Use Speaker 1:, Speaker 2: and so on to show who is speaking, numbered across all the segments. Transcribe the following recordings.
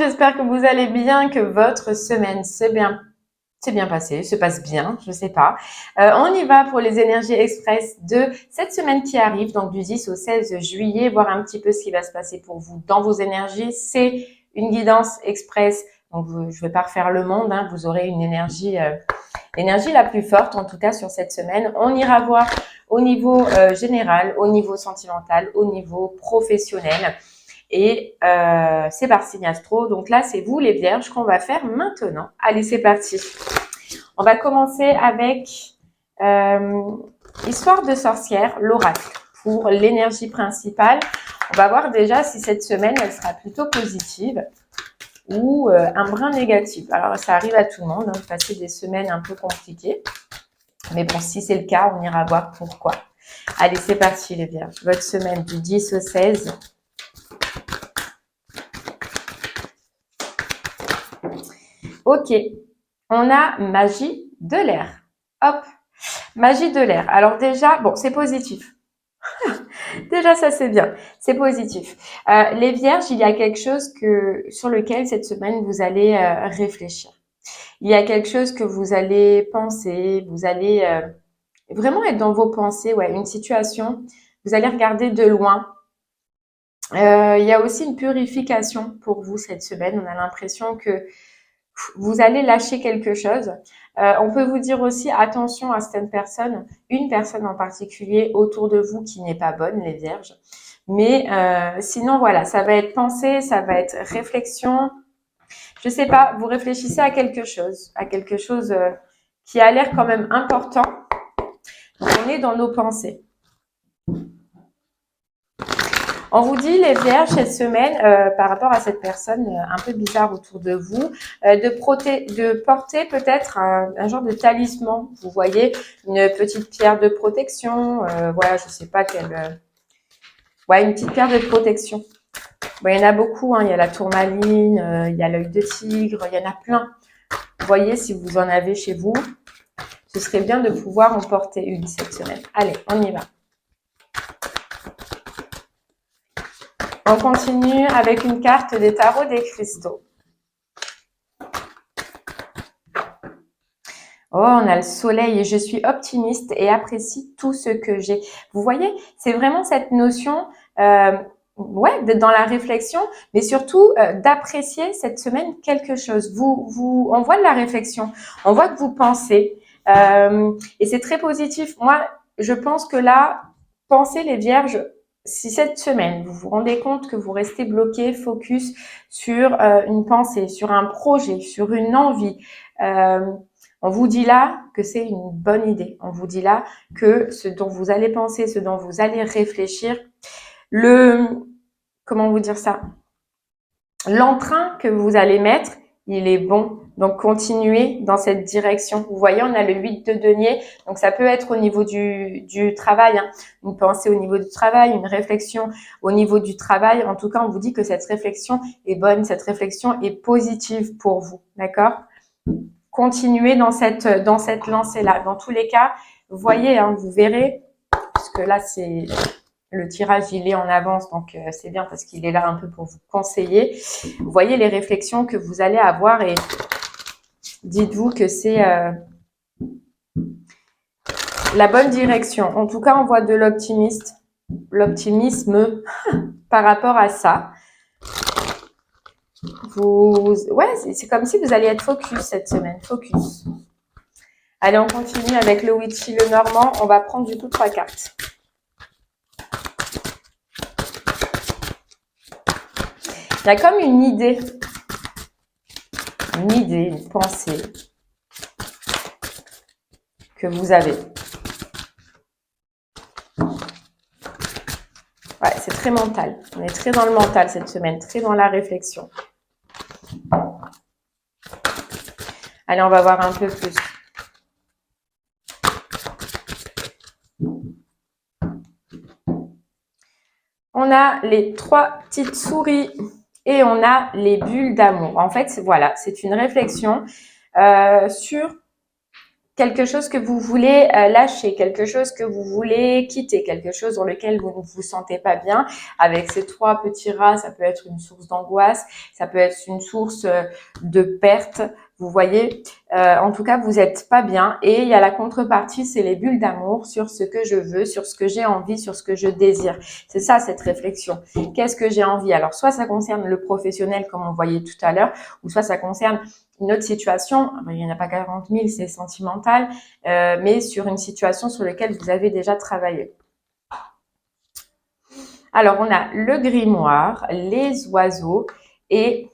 Speaker 1: j'espère que vous allez bien, que votre semaine s'est bien passée, se passe bien, je sais pas. On y va pour les énergies express de cette semaine qui arrive, donc du 10 au 16 juillet, voir un petit peu ce qui va se passer pour vous dans vos énergies. C'est une guidance express, donc je vais pas refaire le monde, hein, vous aurez une énergie, l'énergie la plus forte, en tout cas sur cette semaine. On ira voir au niveau général, au niveau sentimental, au niveau professionnel. Et c'est par signe astro. Donc là, c'est vous les vierges qu'on va faire maintenant. Allez, c'est parti. On va commencer avec Histoire de sorcière, l'oracle. Pour l'énergie principale, on va voir déjà si cette semaine, elle sera plutôt positive ou un brin négatif. Alors, ça arrive à tout le monde, hein, de passer des semaines un peu compliquées. Mais bon, si c'est le cas, on ira voir pourquoi. Allez, c'est parti les vierges. Votre semaine du 10 au 16. Ok, on a magie de l'air. Hop, magie de l'air. Alors déjà, bon, c'est positif. Déjà, ça c'est bien, c'est positif. Les vierges, il y a quelque chose sur lequel cette semaine vous allez réfléchir. Il y a quelque chose que vous allez penser, vous allez vraiment être dans vos pensées, ouais, une situation. Vous allez regarder de loin. Il y a aussi une purification pour vous cette semaine. On a l'impression que vous allez lâcher quelque chose. On peut vous dire aussi attention à certaines personnes, une personne en particulier autour de vous qui n'est pas bonne, les vierges. Mais sinon, voilà, ça va être pensée, ça va être réflexion. Je sais pas, vous réfléchissez à quelque chose qui a l'air quand même important. Donc, on est dans nos pensées. On vous dit, les vierges, cette semaine, par rapport à cette personne un peu bizarre autour de vous, de porter peut-être un genre de talisman. Vous voyez, une petite pierre de protection, voilà, je sais pas quelle... ouais, une petite pierre de protection. Bon, il y en a beaucoup, hein, il y a la tourmaline, il y a l'œil de tigre, il y en a plein. Vous voyez, si vous en avez chez vous, ce serait bien de pouvoir en porter une cette semaine. Allez, on y va. On continue avec une carte des tarots des cristaux. Oh, on a le soleil et je suis optimiste et apprécie tout ce que j'ai. Vous voyez, c'est vraiment cette notion, ouais, d'être dans la réflexion, mais surtout d'apprécier cette semaine quelque chose. On voit de la réflexion, on voit que vous pensez, et c'est très positif. Moi, je pense que là, pensez les vierges. Si cette semaine, vous vous rendez compte que vous restez bloqué, focus sur une pensée, sur un projet, sur une envie, on vous dit là que c'est une bonne idée. On vous dit là que ce dont vous allez penser, ce dont vous allez réfléchir, comment vous dire ça? L'entrain que vous allez mettre, il est bon. Donc, continuez dans cette direction. Vous voyez, on a le 8 de denier. Donc, ça peut être au niveau du travail, hein. Une pensée au niveau du travail, une réflexion au niveau du travail. En tout cas, on vous dit que cette réflexion est bonne, cette réflexion est positive pour vous. D'accord? Continuez dans cette lancée-là. Dans tous les cas, vous voyez, hein, vous verrez, parce que là, c'est le tirage, il est en avance, donc c'est bien parce qu'il est là un peu pour vous conseiller. Vous voyez les réflexions que vous allez avoir et dites-vous que c'est la bonne direction. En tout cas, on voit de l'optimisme par rapport à ça. Ouais, c'est comme si vous alliez être focus cette semaine, focus. Allez, on continue avec le Witchy, le Normand. On va prendre du coup 3 cartes. Il y a comme une idée, une pensée que vous avez. Ouais, c'est très mental. On est très dans le mental cette semaine, très dans la réflexion. Allez, on va voir un peu plus. On a les 3 petites souris et on a les bulles d'amour. En fait, voilà, c'est une réflexion sur quelque chose que vous voulez lâcher, quelque chose que vous voulez quitter, quelque chose dans lequel vous ne vous sentez pas bien. Avec ces 3 petits rats, ça peut être une source d'angoisse, ça peut être une source de perte. Vous voyez, en tout cas, vous n'êtes pas bien. Et il y a la contrepartie, c'est les bulles d'amour sur ce que je veux, sur ce que j'ai envie, sur ce que je désire. C'est ça, cette réflexion. Qu'est-ce que j'ai envie? Alors, soit ça concerne le professionnel, comme on voyait tout à l'heure, ou soit ça concerne une autre situation. Il n'y en a pas 40 000, c'est sentimental, mais sur une situation sur laquelle vous avez déjà travaillé. Alors, on a le grimoire, les oiseaux et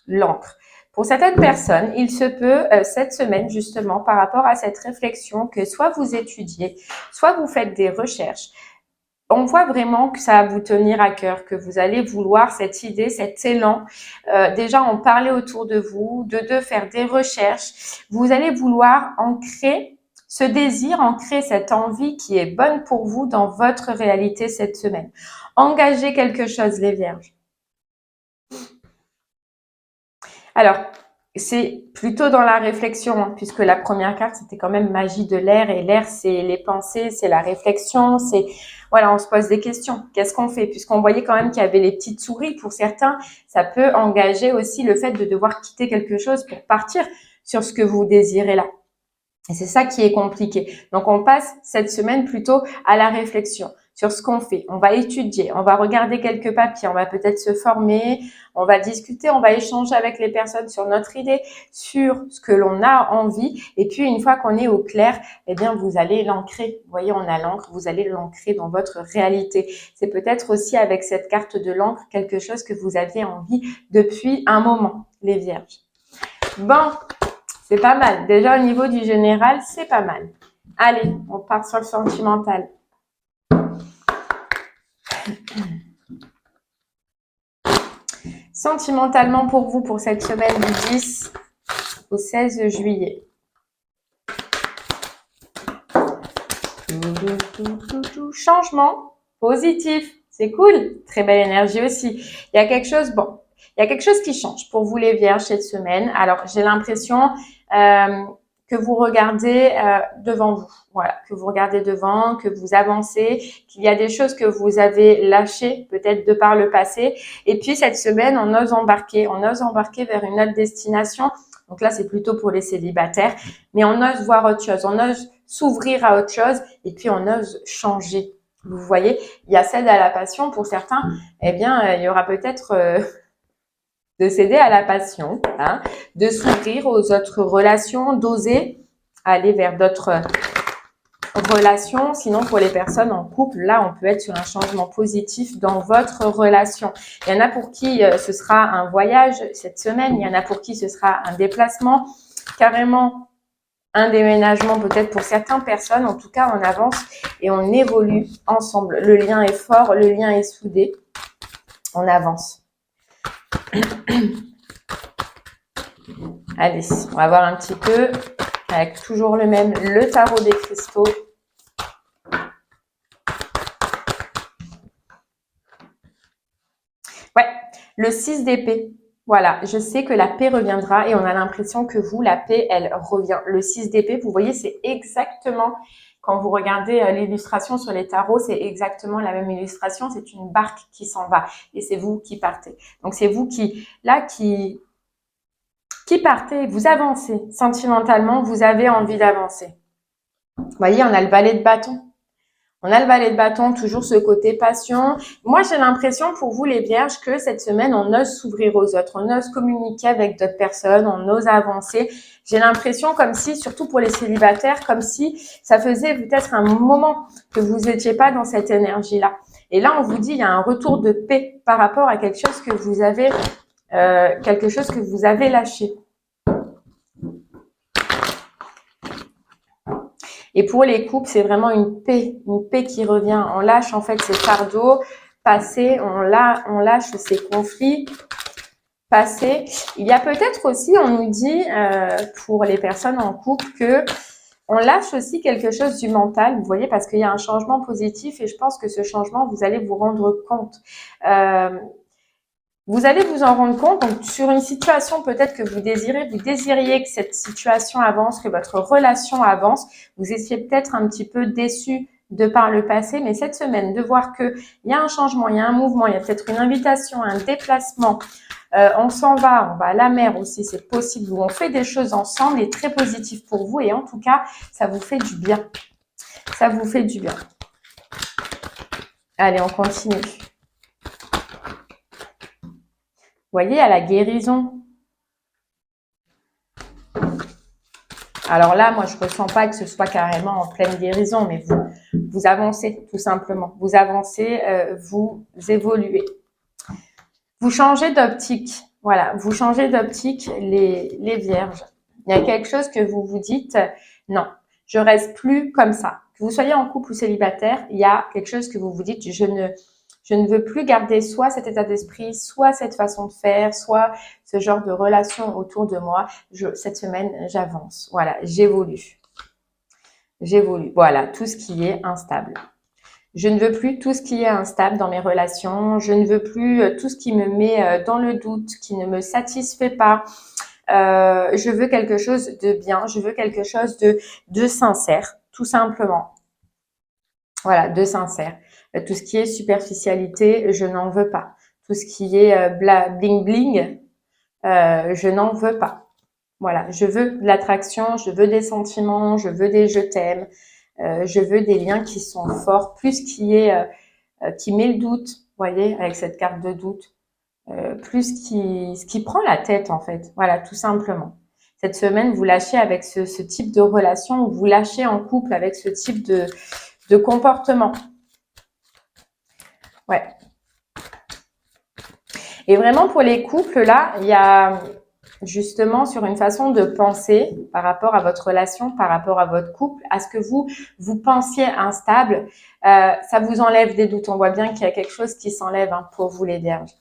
Speaker 1: l'encre. Pour certaines personnes, il se peut cette semaine justement par rapport à cette réflexion que soit vous étudiez, soit vous faites des recherches. On voit vraiment que ça va vous tenir à cœur, que vous allez vouloir cette idée, cet élan, déjà en parler autour de vous, de faire des recherches. Vous allez vouloir ancrer ce désir, ancrer cette envie qui est bonne pour vous dans votre réalité cette semaine. Engagez quelque chose, les vierges. Alors, c'est plutôt dans la réflexion, hein, puisque la première carte, c'était quand même magie de l'air. Et l'air, c'est les pensées, c'est la réflexion, c'est... Voilà, on se pose des questions. Qu'est-ce qu'on fait? Puisqu'on voyait quand même qu'il y avait les petites souris. Pour certains, ça peut engager aussi le fait de devoir quitter quelque chose pour partir sur ce que vous désirez là. Et c'est ça qui est compliqué. Donc, on passe cette semaine plutôt à la réflexion sur ce qu'on fait. On va étudier, on va regarder quelques papiers, on va peut-être se former, on va discuter, on va échanger avec les personnes sur notre idée, sur ce que l'on a envie. Et puis, une fois qu'on est au clair, eh bien, vous allez l'ancrer. Vous voyez, on a l'encre, vous allez l'ancrer dans votre réalité. C'est peut-être aussi avec cette carte de l'encre quelque chose que vous aviez envie depuis un moment, les vierges. Bon. C'est pas mal. Déjà, au niveau du général, c'est pas mal. Allez, on part sur le sentimental. Sentimentalement pour vous, pour cette semaine du 10 au 16 juillet. Changement positif. C'est cool. Très belle énergie aussi. Il y a quelque chose, bon, il y a quelque chose qui change pour vous les vierges cette semaine. Alors, j'ai l'impression que vous regardez devant vous. Voilà, que vous regardez devant, que vous avancez, qu'il y a des choses que vous avez lâchées peut-être de par le passé. Et puis, cette semaine, on ose embarquer vers une autre destination. Donc là, c'est plutôt pour les célibataires. Mais on ose voir autre chose, on ose s'ouvrir à autre chose et puis on ose changer. Vous voyez, il y a cède à la passion. Pour certains, eh bien, il y aura peut-être... de céder à la passion, hein, de s'ouvrir aux autres relations, d'oser aller vers d'autres relations. Sinon, pour les personnes en couple, là, on peut être sur un changement positif dans votre relation. Il y en a pour qui ce sera un voyage cette semaine, il y en a pour qui ce sera un déplacement, carrément un déménagement peut-être pour certaines personnes. En tout cas, on avance et on évolue ensemble. Le lien est fort, le lien est soudé. On avance. Allez, on va voir un petit peu avec toujours le même, le tarot des cristaux. Ouais, le 6 d'épée. Voilà, je sais que la paix reviendra et on a l'impression que vous, la paix, elle revient. Le 6 d'épée, vous voyez, c'est exactement, quand vous regardez l'illustration sur les tarots, c'est exactement la même illustration. C'est une barque qui s'en va et c'est vous qui partez. Donc, c'est vous qui partez, vous avancez. Sentimentalement, vous avez envie d'avancer. Vous voyez, on a le valet de bâton. On a le valet de bâton, toujours ce côté passion. Moi, j'ai l'impression pour vous les vierges que cette semaine, on ose s'ouvrir aux autres, on ose communiquer avec d'autres personnes, on ose avancer. J'ai l'impression comme si, surtout pour les célibataires, comme si ça faisait peut-être un moment que vous n'étiez pas dans cette énergie-là. Et là, on vous dit, il y a un retour de paix par rapport à quelque chose que vous avez, lâché. Et pour les couples, c'est vraiment une paix qui revient. On lâche en fait ces fardeaux passés, on lâche ces conflits passés. Il y a peut-être aussi, on nous dit, pour les personnes en couple, que on lâche aussi quelque chose du mental, vous voyez, parce qu'il y a un changement positif et je pense que ce changement, vous allez vous rendre compte. Vous allez vous en rendre compte, donc sur une situation peut-être que vous désiriez que cette situation avance, que votre relation avance. Vous étiez peut-être un petit peu déçu de par le passé, mais cette semaine, de voir qu'il y a un changement, il y a un mouvement, il y a peut-être une invitation, un déplacement, on s'en va, on va à la mer aussi, c'est possible, où on fait des choses ensemble et très positif pour vous et en tout cas, ça vous fait du bien. Ça vous fait du bien. Allez, on continue. Vous voyez, à la guérison. Alors là, moi, je ne ressens pas que ce soit carrément en pleine guérison, mais vous avancez tout simplement. Vous avancez, vous évoluez. Vous changez d'optique. Voilà, vous changez d'optique les vierges. Il y a quelque chose que vous vous dites, non, je reste plus comme ça. Que vous soyez en couple ou célibataire, il y a quelque chose que vous vous dites, je ne veux plus garder soit cet état d'esprit, soit cette façon de faire, soit ce genre de relation autour de moi. Cette semaine, j'avance. Voilà, j'évolue. J'évolue. Voilà, tout ce qui est instable. Je ne veux plus tout ce qui est instable dans mes relations. Je ne veux plus tout ce qui me met dans le doute, qui ne me satisfait pas. Je veux quelque chose de bien. Je veux quelque chose de sincère, tout simplement. Voilà, de sincère. Tout ce qui est superficialité, je n'en veux pas. Tout ce qui est bling bling, je n'en veux pas. Voilà, je veux de l'attraction, je veux des sentiments, je veux des je t'aime, je veux des liens qui sont forts, plus qui met le doute, vous voyez, avec cette carte de doute, plus ce qui prend la tête en fait. Voilà, tout simplement. Cette semaine, vous lâchez avec ce type de relation, ou vous lâchez en couple avec ce type de comportement. Ouais. Et vraiment pour les couples, là, il y a justement sur une façon de penser par rapport à votre relation, par rapport à votre couple, à ce que vous pensiez instable, ça vous enlève des doutes. On voit bien qu'il y a quelque chose qui s'enlève pour vous les vierges.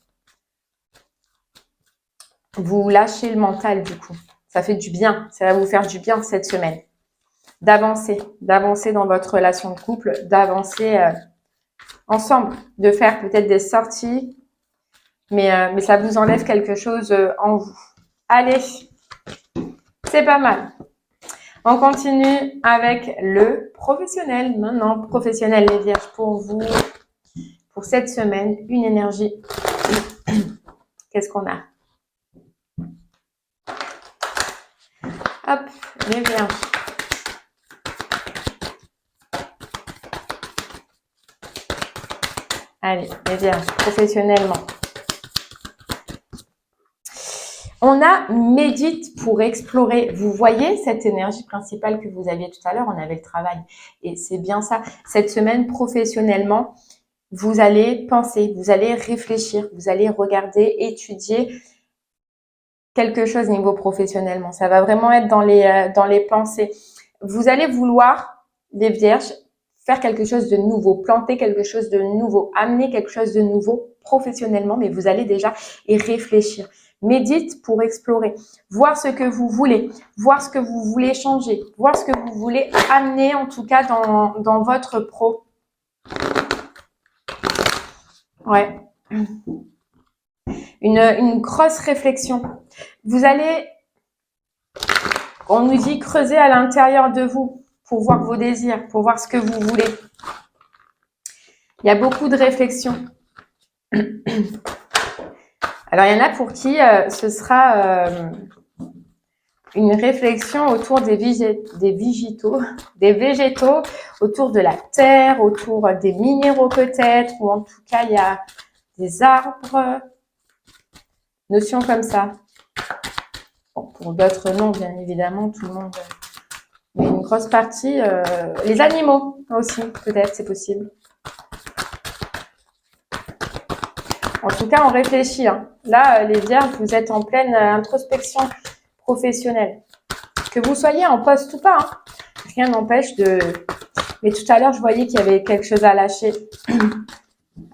Speaker 1: Vous lâchez le mental du coup. Ça fait du bien, ça va vous faire du bien cette semaine. D'avancer dans votre relation de couple, d'avancer ensemble, de faire peut-être des sorties, mais ça vous enlève quelque chose en vous. Allez, c'est pas mal. On continue avec le professionnel. Maintenant, professionnel les vierges pour vous, pour cette semaine, une énergie. Qu'est-ce qu'on a? Hop, les vierges. Allez, les vierges, professionnellement. On a médite pour explorer. Vous voyez cette énergie principale que vous aviez tout à l'heure, on avait le travail. Et c'est bien ça. Cette semaine, professionnellement, vous allez penser, vous allez réfléchir, vous allez regarder, étudier quelque chose niveau professionnellement. Ça va vraiment être dans les pensées. Vous allez vouloir, les vierges, faire quelque chose de nouveau, planter quelque chose de nouveau, amener quelque chose de nouveau professionnellement, mais vous allez déjà y réfléchir. Médite pour explorer, voir ce que vous voulez, voir ce que vous voulez changer, voir ce que vous voulez amener en tout cas dans votre pro. Ouais. Une grosse réflexion. Vous allez, on nous dit creuser à l'intérieur de vous pour voir vos désirs, pour voir ce que vous voulez. Il y a beaucoup de réflexions. Alors, il y en a pour qui ce sera une réflexion autour des végétaux, autour de la terre, autour des minéraux peut-être, ou en tout cas, il y a des arbres, notions comme ça. Bon, pour d'autres noms, bien évidemment, tout le monde. Mais une grosse partie, les animaux aussi, peut-être, c'est possible. En tout cas, on réfléchit. Là, les vierges, vous êtes en pleine introspection professionnelle. Que vous soyez en poste ou pas, rien n'empêche de... Mais tout à l'heure, je voyais qu'il y avait quelque chose à lâcher.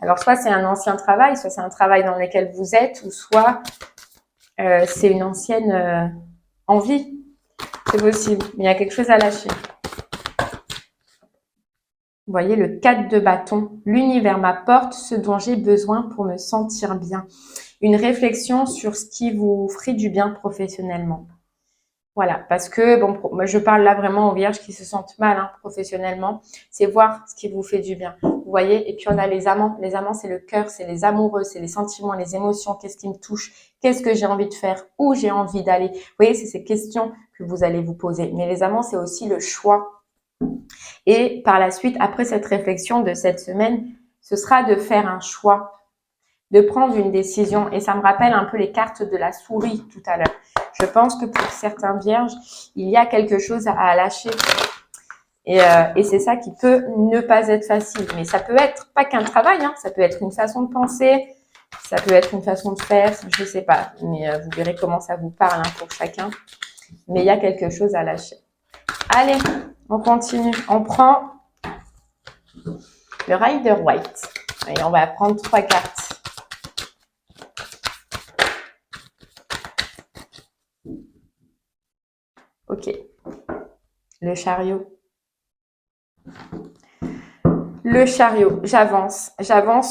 Speaker 1: Alors, soit c'est un ancien travail, soit c'est un travail dans lequel vous êtes, ou soit c'est une ancienne envie. C'est possible, mais il y a quelque chose à lâcher. Vous voyez le 4 de bâton. L'univers m'apporte ce dont j'ai besoin pour me sentir bien. une réflexion sur ce qui vous ferait du bien professionnellement. Voilà, parce que, bon, moi je parle là vraiment aux vierges qui se sentent mal professionnellement, c'est voir ce qui vous fait du bien. Vous voyez, et puis on a les amants. Les amants, c'est le cœur, c'est les amoureux, c'est les sentiments, les émotions, qu'est-ce qui me touche, qu'est-ce que j'ai envie de faire, où j'ai envie d'aller. Vous voyez, c'est ces questions que vous allez vous poser. Mais les amants, c'est aussi le choix. Et par la suite, après cette réflexion de cette semaine, ce sera de faire un choix, de prendre une décision. Et ça me rappelle un peu les cartes de la souris tout à l'heure. Je pense que pour certains vierges, il y a quelque chose à lâcher. Et c'est ça qui peut ne pas être facile. Mais ça peut être pas qu'un travail, ça peut être une façon de penser, ça peut être une façon de faire, je sais pas. Mais vous verrez comment ça vous parle pour chacun. Mais il y a quelque chose à lâcher. Allez, on continue. On prend le Rider White. Et on va prendre 3 cartes. Ok. Le chariot. Le chariot, j'avance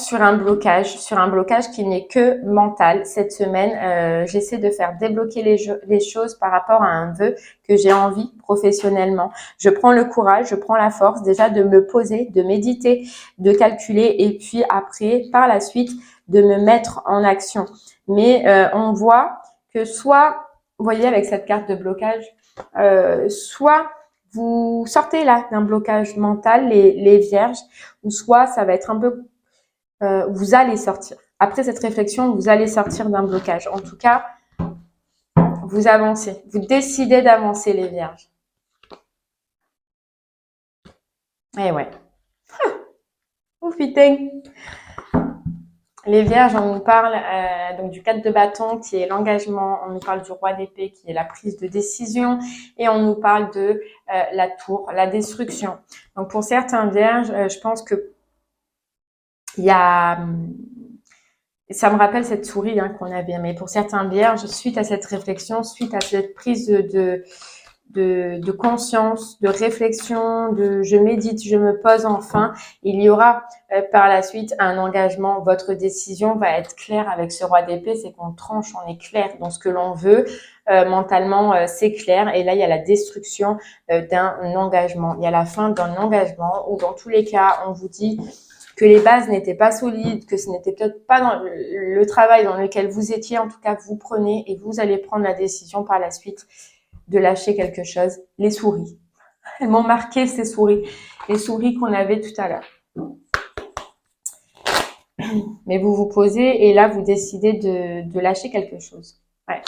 Speaker 1: sur un blocage qui n'est que mental. Cette semaine, j'essaie de faire débloquer les choses par rapport à un vœu que j'ai envie professionnellement. Je prends le courage, je prends la force déjà de me poser, de méditer, de calculer et puis après, par la suite, de me mettre en action. Mais on voit que soit, vous voyez avec cette carte de blocage, soit vous sortez là d'un blocage mental, les vierges, ou soit ça va être un peu, vous allez sortir. Après cette réflexion, vous allez sortir d'un blocage. En tout cas, vous avancez. Vous décidez d'avancer, les vierges. Eh ouais. Ouf, putain. Les vierges, on nous parle donc du 4 de bâton qui est l'engagement, on nous parle du roi d'épée qui est la prise de décision et on nous parle de la tour, la destruction. Donc pour certains vierges, je pense que il y a, ça me rappelle cette souris qu'on avait, mais pour certains vierges, suite à cette réflexion, suite à cette prise de conscience, de réflexion, de je médite, je me pose enfin, il y aura par la suite un engagement. Votre décision va être claire avec ce roi d'épée, c'est qu'on tranche, on est clair dans ce que l'on veut. Mentalement, c'est clair. Et là, il y a la destruction d'un engagement. Il y a la fin d'un engagement où dans tous les cas, on vous dit que les bases n'étaient pas solides, que ce n'était peut-être pas dans le travail dans lequel vous étiez. En tout cas, vous prenez et vous allez prendre la décision par la suite de lâcher quelque chose. Les souris. Elles m'ont marqué, ces souris. Les souris qu'on avait tout à l'heure. Mais vous vous posez et là, vous décidez de lâcher quelque chose. Ouais.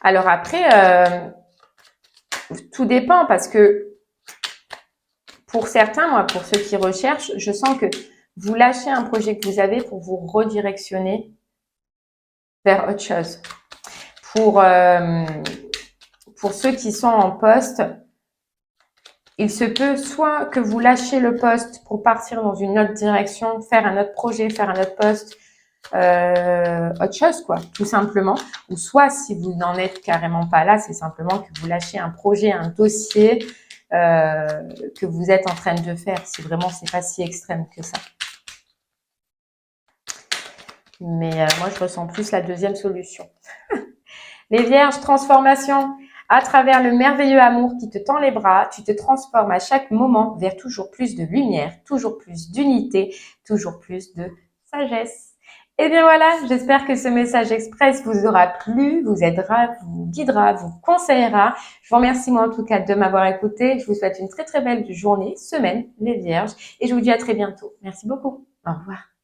Speaker 1: Alors après, tout dépend parce que pour certains, moi, pour ceux qui recherchent, je sens que vous lâchez un projet que vous avez pour vous redirectionner vers autre chose. Pour ceux qui sont en poste, il se peut soit que vous lâchez le poste pour partir dans une autre direction, faire un autre projet, faire un autre poste, autre chose quoi, tout simplement. Ou soit si vous n'en êtes carrément pas là, c'est simplement que vous lâchez un projet, un dossier que vous êtes en train de faire. Si vraiment c'est pas si extrême que ça. Mais moi je ressens plus la deuxième solution. Les vierges, transformation. À travers le merveilleux amour qui te tend les bras, tu te transformes à chaque moment vers toujours plus de lumière, toujours plus d'unité, toujours plus de sagesse. Et bien voilà, j'espère que ce message express vous aura plu, vous aidera, vous guidera, vous conseillera. Je vous remercie moi en tout cas de m'avoir écouté. Je vous souhaite une très très belle journée, semaine, les vierges. Et je vous dis à très bientôt. Merci beaucoup. Au revoir.